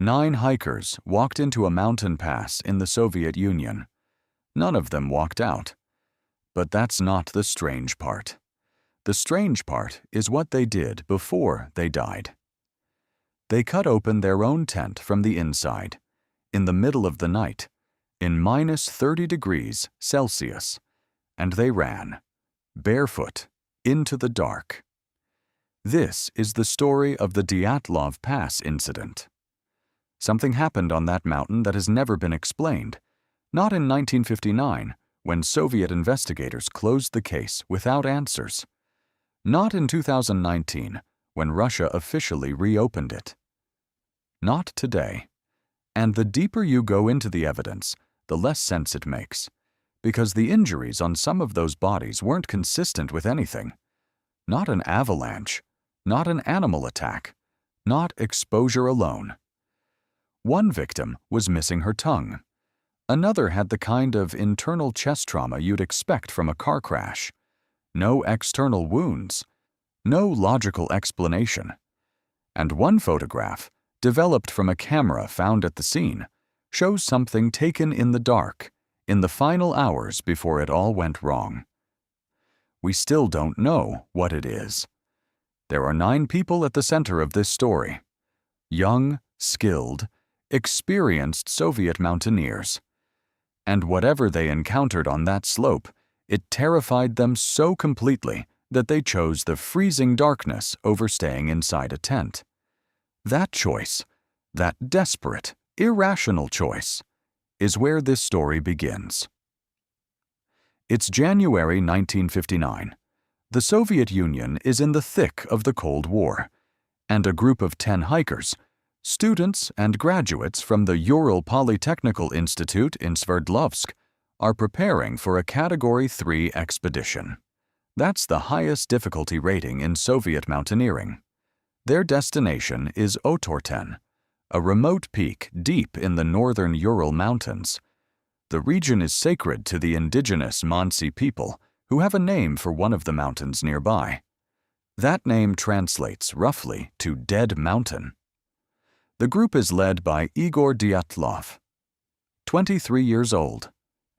9 hikers walked into a mountain pass in the Soviet Union. None of them walked out. But that's not the strange part. The strange part is what they did before they died. They cut open their own tent from the inside, in the middle of the night, in -30 degrees Celsius, and they ran, barefoot, into the dark. This is the story of the Dyatlov Pass incident. Something happened on that mountain that has never been explained, not in 1959, when Soviet investigators closed the case without answers, not in 2019, when Russia officially reopened it. Not today. And the deeper you go into the evidence, the less sense it makes, because the injuries on some of those bodies weren't consistent with anything. Not an avalanche, not an animal attack, not exposure alone. One victim was missing her tongue. Another had the kind of internal chest trauma you'd expect from a car crash. No external wounds, no logical explanation. And one photograph, developed from a camera found at the scene, shows something taken in the dark, in the final hours before it all went wrong. We still don't know what it is. There are 9 people at the center of this story. Young, skilled, experienced Soviet mountaineers. And whatever they encountered on that slope, it terrified them so completely that they chose the freezing darkness over staying inside a tent. That choice, that desperate, irrational choice, is where this story begins. It's January 1959. The Soviet Union is in the thick of the Cold War, and a group of 10 hikers, students and graduates from the Ural Polytechnical Institute in Sverdlovsk, are preparing for a Category 3 expedition. That's the highest difficulty rating in Soviet mountaineering. Their destination is Otorten, a remote peak deep in the northern Ural Mountains. The region is sacred to the indigenous Mansi people, who have a name for one of the mountains nearby. That name translates roughly to Dead Mountain. The group is led by Igor Dyatlov, 23 years old,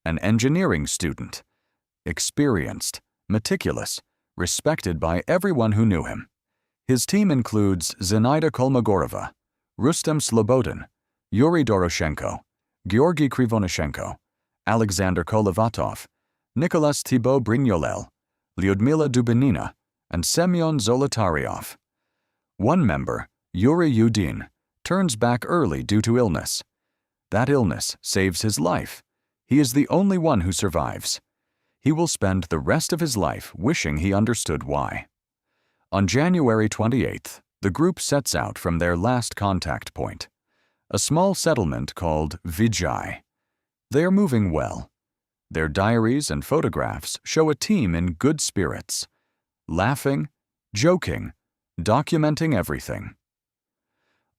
an engineering student, experienced, meticulous, respected by everyone who knew him. His team includes Zenaida Kolmogorova, Rustem Slobodin, Yuri Doroshenko, Georgy Krivonyshenko, Alexander Kolovatov, Nicholas Thibault Brignolel, Lyudmila Dubinina, and Semyon Zolotaryov. One member, Yuri Yudin, turns back early due to illness. That illness saves his life. He is the only one who survives. He will spend the rest of his life wishing he understood why. On January 28th, the group sets out from their last contact point, a small settlement called Vijay. They are moving well. Their diaries and photographs show a team in good spirits, laughing, joking, documenting everything.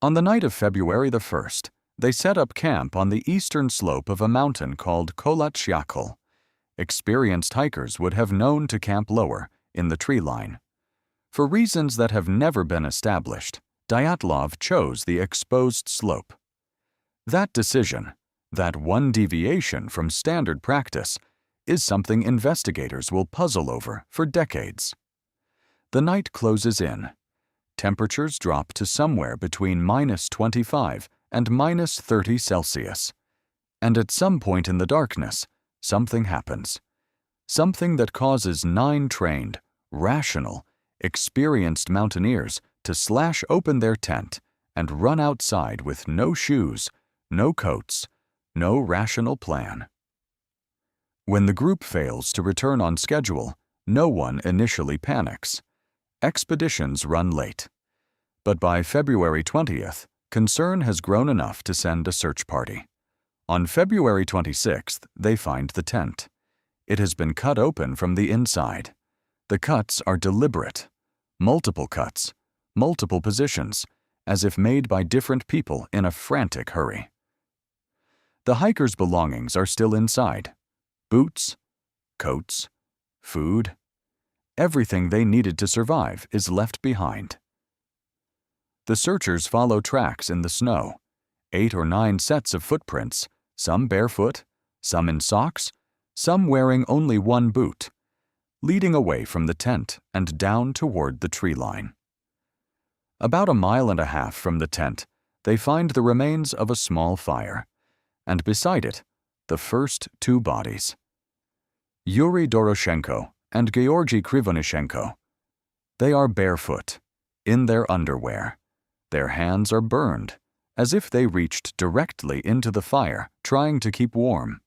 On the night of February the 1st, they set up camp on the eastern slope of a mountain called Kolatchyakl. Experienced hikers would have known to camp lower, in the tree line. For reasons that have never been established, Dyatlov chose the exposed slope. That decision, that one deviation from standard practice, is something investigators will puzzle over for decades. The night closes in. Temperatures drop to somewhere between -25 and -30 Celsius. And at some point in the darkness, something happens. Something that causes 9 trained, rational, experienced mountaineers to slash open their tent and run outside with no shoes, no coats, no rational plan. When the group fails to return on schedule, no one initially panics. Expeditions run late. But by February 20th, concern has grown enough to send a search party. On February 26th, they find the tent. It has been cut open from the inside. The cuts are deliberate. Multiple cuts, multiple positions, as if made by different people in a frantic hurry. The hikers' belongings are still inside. Boots, coats, food. Everything they needed to survive is left behind. The searchers follow tracks in the snow, 8 or 9 sets of footprints, some barefoot, some in socks, some wearing only one boot, leading away from the tent and down toward the tree line. About 1.5 miles from the tent, they find the remains of a small fire, and beside it, the first 2 bodies. Yuri Doroshenko and Georgy Krivonishenko. They are barefoot, in their underwear. Their hands are burned, as if they reached directly into the fire, trying to keep warm.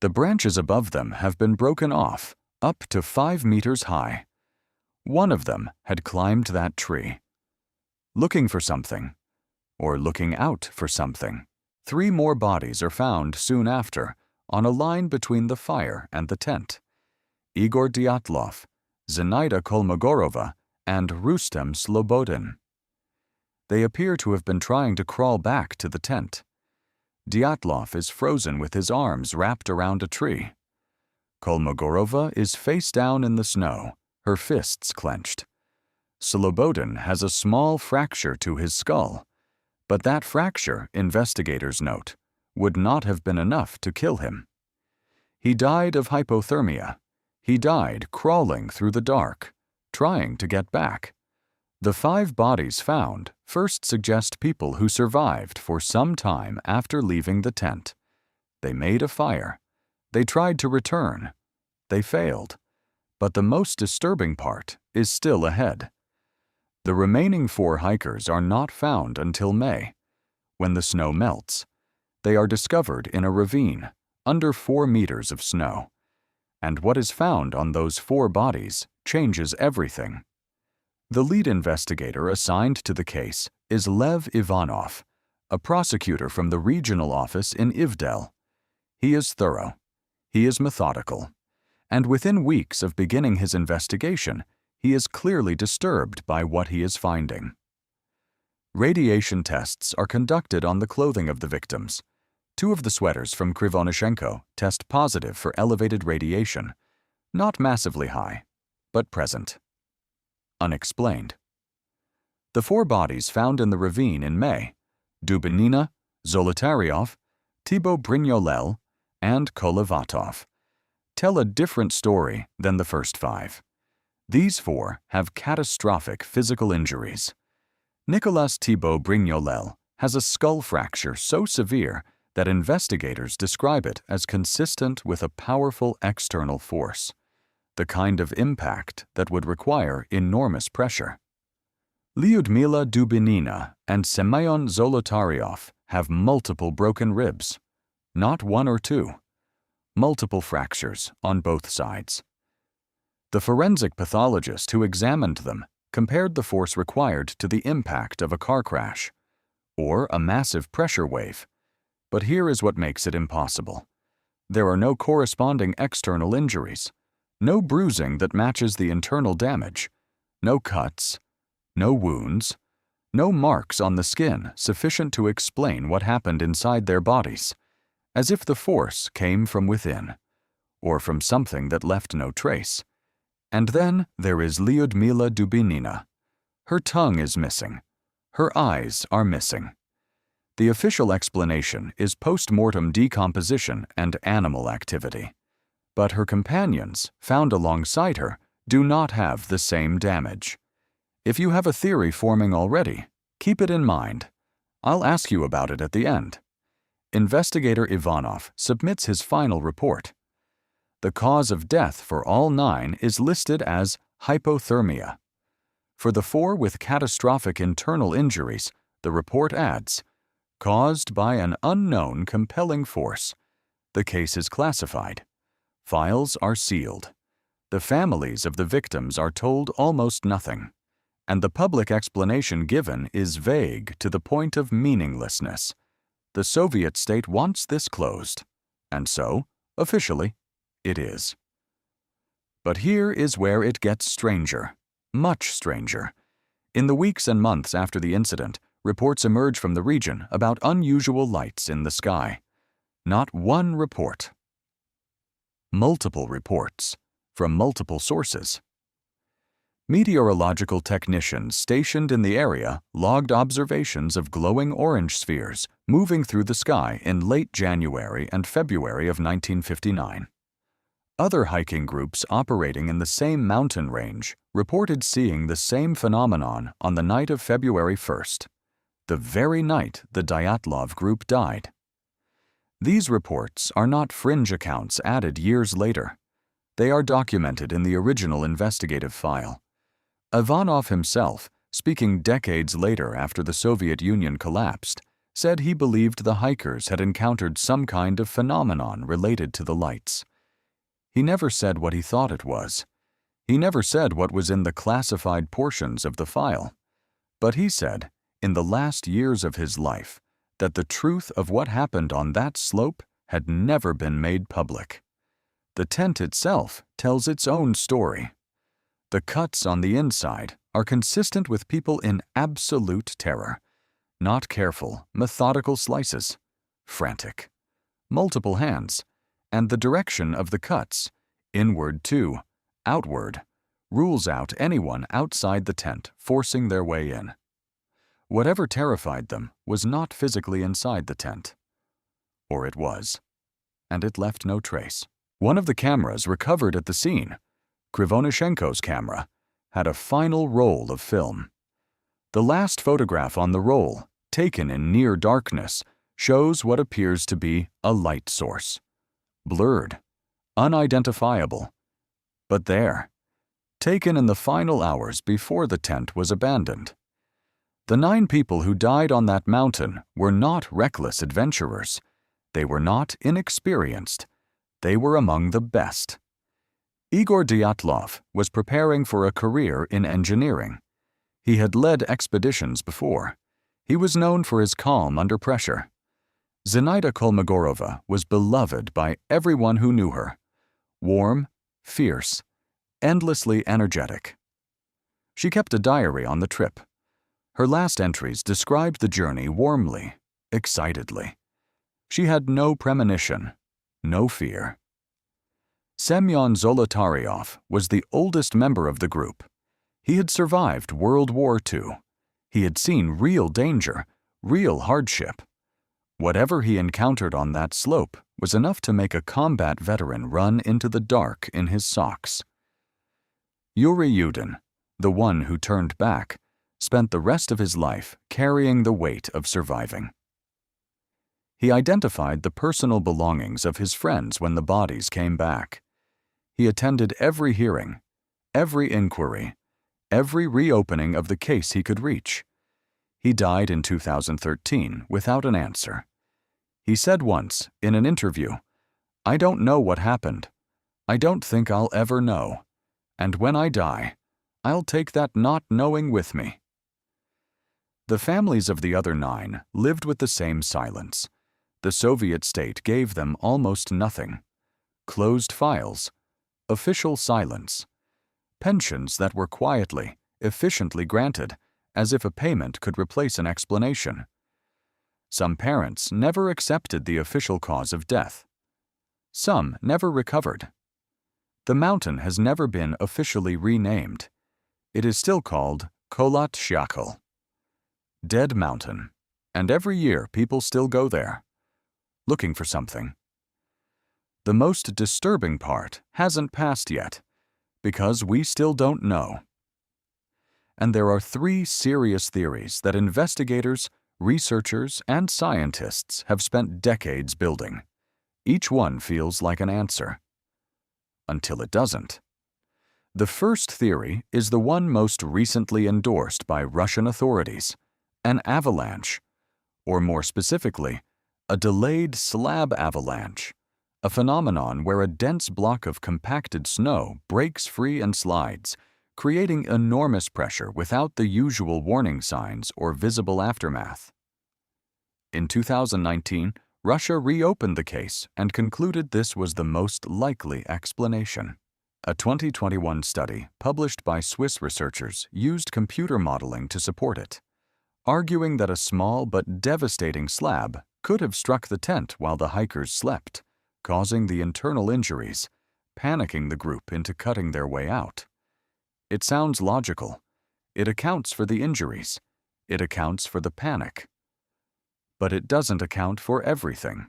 The branches above them have been broken off, up to 5 meters high. One of them had climbed that tree. Looking for something, or looking out for something, 3 more bodies are found soon after, on a line between the fire and the tent. Igor Dyatlov, Zenaida Kolmogorova, and Rustem Slobodin. They appear to have been trying to crawl back to the tent. Dyatlov is frozen with his arms wrapped around a tree. Kolmogorova is face down in the snow, her fists clenched. Slobodin has a small fracture to his skull, but that fracture, investigators note, would not have been enough to kill him. He died of hypothermia. He died crawling through the dark, trying to get back. The 5 bodies found first suggest people who survived for some time after leaving the tent. They made a fire. They tried to return. They failed. But the most disturbing part is still ahead. The remaining 4 hikers are not found until May, when the snow melts. They are discovered in a ravine, under 4 meters of snow. And what is found on those 4 bodies changes everything. The lead investigator assigned to the case is Lev Ivanov, a prosecutor from the regional office in Ivdel. He is thorough. He is methodical. And within weeks of beginning his investigation, he is clearly disturbed by what he is finding. Radiation tests are conducted on the clothing of the victims. 2 of the sweaters from Krivonishenko test positive for elevated radiation, not massively high, but present. Unexplained. The 4 bodies found in the ravine in May, Dubinina, Zolotaryov, Thibaut Brignolel, and Kolevatov, tell a different story than the first 5. These 4 have catastrophic physical injuries. Nicolas Thibaut Brignolel has a skull fracture so severe that investigators describe it as consistent with a powerful external force, the kind of impact that would require enormous pressure. Lyudmila Dubinina and Semyon Zolotaryov have multiple broken ribs, not 1 or 2, multiple fractures on both sides. The forensic pathologist who examined them compared the force required to the impact of a car crash, or a massive pressure wave. But here is what makes it impossible. There are no corresponding external injuries, no bruising that matches the internal damage, no cuts, no wounds, no marks on the skin sufficient to explain what happened inside their bodies, as if the force came from within, or from something that left no trace. And then there is Lyudmila Dubinina. Her tongue is missing. Her eyes are missing. The official explanation is post-mortem decomposition and animal activity. But her companions, found alongside her, do not have the same damage. If you have a theory forming already, keep it in mind. I'll ask you about it at the end. Investigator Ivanov submits his final report. The cause of death for all 9 is listed as hypothermia. For the 4 with catastrophic internal injuries, the report adds, caused by an unknown compelling force. The case is classified. Files are sealed. The families of the victims are told almost nothing, and the public explanation given is vague to the point of meaninglessness. The Soviet state wants this closed, and so, officially, it is. But here is where it gets stranger, much stranger. In the weeks and months after the incident, reports emerge from the region about unusual lights in the sky. Not one report. Multiple reports, from multiple sources. Meteorological technicians stationed in the area logged observations of glowing orange spheres moving through the sky in late January and February of 1959. Other hiking groups operating in the same mountain range reported seeing the same phenomenon on the night of February 1st, the very night the Dyatlov group died. These reports are not fringe accounts added years later. They are documented in the original investigative file. Ivanov himself, speaking decades later after the Soviet Union collapsed, said he believed the hikers had encountered some kind of phenomenon related to the lights. He never said what he thought it was. He never said what was in the classified portions of the file. But he said, in the last years of his life, that the truth of what happened on that slope had never been made public. The tent itself tells its own story. The cuts on the inside are consistent with people in absolute terror. Not careful, methodical slices. Frantic. Multiple hands. And the direction of the cuts, inward to outward, rules out anyone outside the tent forcing their way in. Whatever terrified them was not physically inside the tent. Or it was. And it left no trace. One of the cameras recovered at the scene, Krivonishenko's camera, had a final roll of film. The last photograph on the roll, taken in near darkness, shows what appears to be a light source. Blurred, unidentifiable, but there, taken in the final hours before the tent was abandoned. The 9 people who died on that mountain were not reckless adventurers. They were not inexperienced. They were among the best. Igor Dyatlov was preparing for a career in engineering. He had led expeditions before. He was known for his calm under pressure. Zinaida Kolmogorova was beloved by everyone who knew her. Warm, fierce, endlessly energetic. She kept a diary on the trip. Her last entries described the journey warmly, excitedly. She had no premonition, no fear. Semyon Zolotaryov was the oldest member of the group. He had survived World War II. He had seen real danger, real hardship. Whatever he encountered on that slope was enough to make a combat veteran run into the dark in his socks. Yuri Yudin, the one who turned back, spent the rest of his life carrying the weight of surviving. He identified the personal belongings of his friends when the bodies came back. He attended every hearing, every inquiry, every reopening of the case he could reach. He died in 2013 without an answer. He said once, in an interview, "I don't know what happened. I don't think I'll ever know. And when I die, I'll take that not knowing with me." The families of the other 9 lived with the same silence. The Soviet state gave them almost nothing. Closed files, official silence, pensions that were quietly, efficiently granted, as if a payment could replace an explanation. Some parents never accepted the official cause of death. Some never recovered. The mountain has never been officially renamed. It is still called Kholat Syakhl, Dead Mountain, and every year people still go there, looking for something. The most disturbing part hasn't passed yet, because we still don't know. And there are 3 serious theories that investigators, researchers, and scientists have spent decades building. Each one feels like an answer. Until it doesn't. The first theory is the one most recently endorsed by Russian authorities, an avalanche, or more specifically, a delayed slab avalanche, a phenomenon where a dense block of compacted snow breaks free and slides, creating enormous pressure without the usual warning signs or visible aftermath. In 2019, Russia reopened the case and concluded this was the most likely explanation. A 2021 study published by Swiss researchers used computer modeling to support it, arguing that a small but devastating slab could have struck the tent while the hikers slept, causing the internal injuries, panicking the group into cutting their way out. It sounds logical. It accounts for the injuries. It accounts for the panic. But it doesn't account for everything.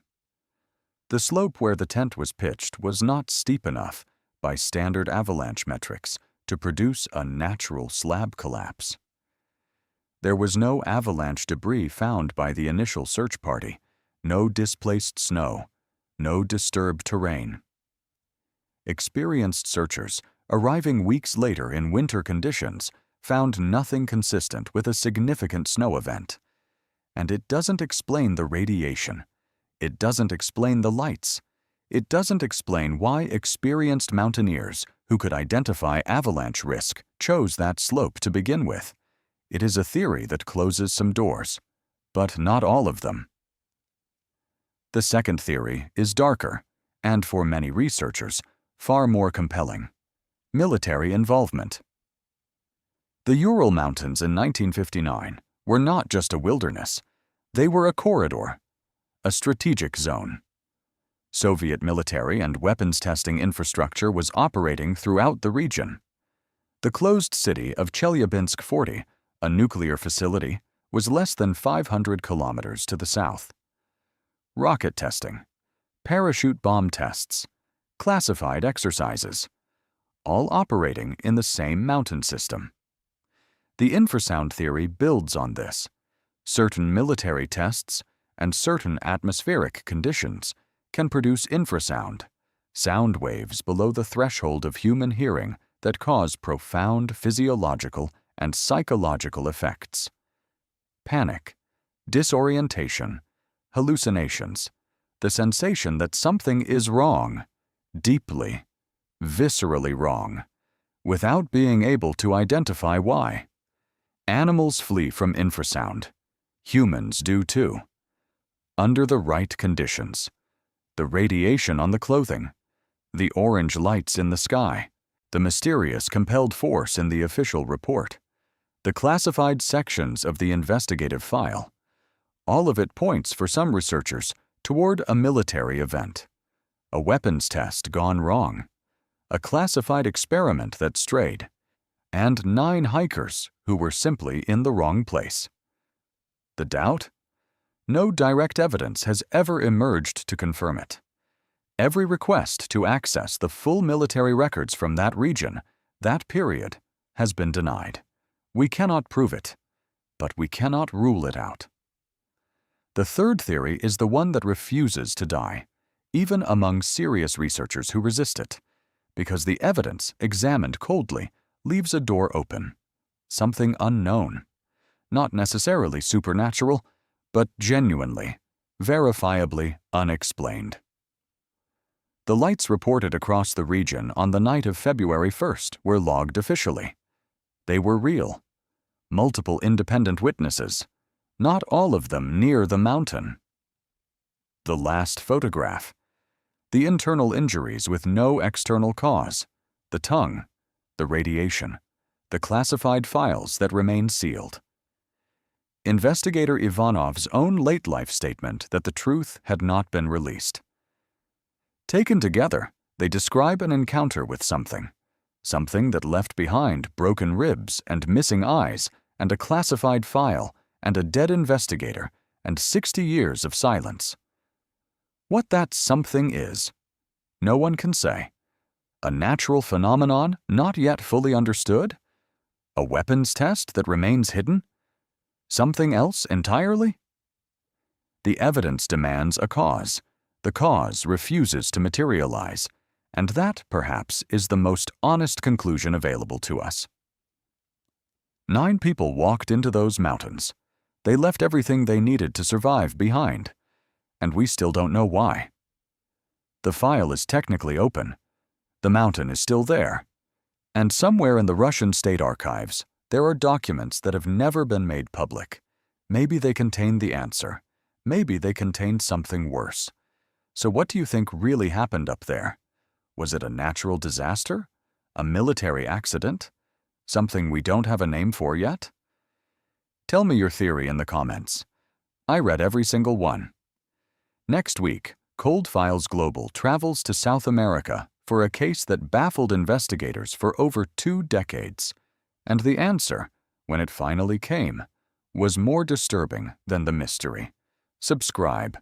The slope where the tent was pitched was not steep enough, by standard avalanche metrics, to produce a natural slab collapse. There was no avalanche debris found by the initial search party, no displaced snow, no disturbed terrain. Experienced searchers, arriving weeks later in winter conditions, found nothing consistent with a significant snow event. And it doesn't explain the radiation. It doesn't explain the lights. It doesn't explain why experienced mountaineers who could identify avalanche risk chose that slope to begin with. It is a theory that closes some doors, but not all of them. The second theory is darker, and for many researchers, far more compelling: military involvement. The Ural Mountains in 1959 were not just a wilderness. They were a corridor, a strategic zone. Soviet military and weapons testing infrastructure was operating throughout the region. The closed city of Chelyabinsk 40, a nuclear facility, was less than 500 kilometers to the south. Rocket testing, parachute bomb tests, classified exercises, all operating in the same mountain system. The infrasound theory builds on this. Certain military tests and certain atmospheric conditions can produce infrasound, sound waves below the threshold of human hearing that cause profound physiological and psychological effects. Panic, disorientation, hallucinations, the sensation that something is wrong, deeply, viscerally wrong, without being able to identify why. Animals flee from infrasound. Humans do too. Under the right conditions. The radiation on the clothing, the orange lights in the sky, the mysterious compelled force in the official report, the classified sections of the investigative file. All of it points for some researchers toward a military event, a weapons test gone wrong, a classified experiment that strayed, and 9 hikers who were simply in the wrong place. The doubt? No direct evidence has ever emerged to confirm it. Every request to access the full military records from that region, that period, has been denied. We cannot prove it, but we cannot rule it out. The third theory is the one that refuses to die, even among serious researchers who resist it, because the evidence, examined coldly, leaves a door open. Something unknown. Not necessarily supernatural, but genuinely, verifiably unexplained. The lights reported across the region on the night of February 1st were logged officially. They were real. Multiple independent witnesses, not all of them near the mountain. The last photograph. The internal injuries with no external cause, the tongue, the radiation, the classified files that remain sealed. Investigator Ivanov's own late-life statement that the truth had not been released. Taken together, they describe an encounter with something that left behind broken ribs and missing eyes and a classified file and a dead investigator and 60 years of silence. What that something is, no one can say. A natural phenomenon not yet fully understood? A weapons test that remains hidden? Something else entirely? The evidence demands a cause. The cause refuses to materialize, and that, perhaps, is the most honest conclusion available to us. 9 people walked into those mountains. They left everything they needed to survive behind, and we still don't know why. The file is technically open. The mountain is still there, and somewhere in the Russian state archives, there are documents that have never been made public. Maybe they contain the answer. Maybe they contain something worse. So what do you think really happened up there? Was it a natural disaster? A military accident? Something we don't have a name for yet? Tell me your theory in the comments. I read every single one. Next week, Cold Files Global travels to South America for a case that baffled investigators for over 2 decades. And the answer, when it finally came, was more disturbing than the mystery. Subscribe